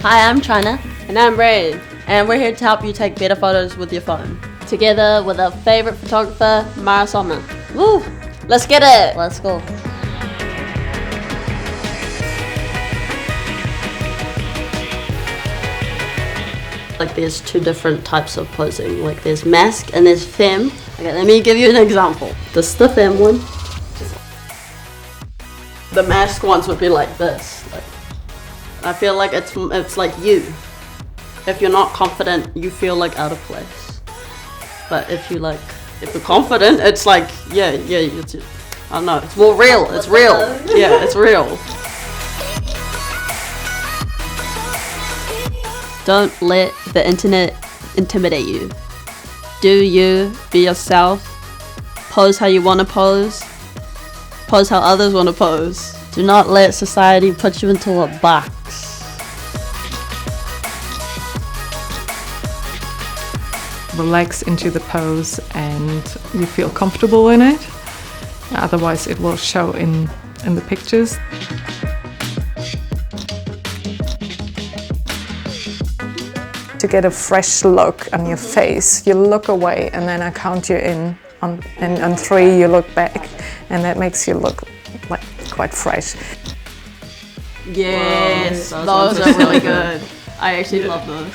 Hi, I'm China, And I'm Braden. and we're here to help you take better photos with your phone. Together with our favorite photographer, Mara Sommer. Woo! Let's get it! Let's go. Like there's two different types of posing. Like there's masc and there's femme. Okay, let me give you an example. This is the femme one. The masc ones would be like this. Like, I feel like it's like you. If you're not confident, you feel like out of place. But if you're confident, it's like I don't know. It's more real. It's real. Yeah, it's real. Don't let the internet intimidate you. Do you, be yourself. Pose how you want to pose. Pose how others want to pose. Do not let society put you into a box. Relax into the pose and you feel comfortable in it. Otherwise it will show in the pictures. To get a fresh look on your face, you look away and then I count you in and on 3 you look back, and that makes you look like quite fresh. Yes, those are really good. I actually love those.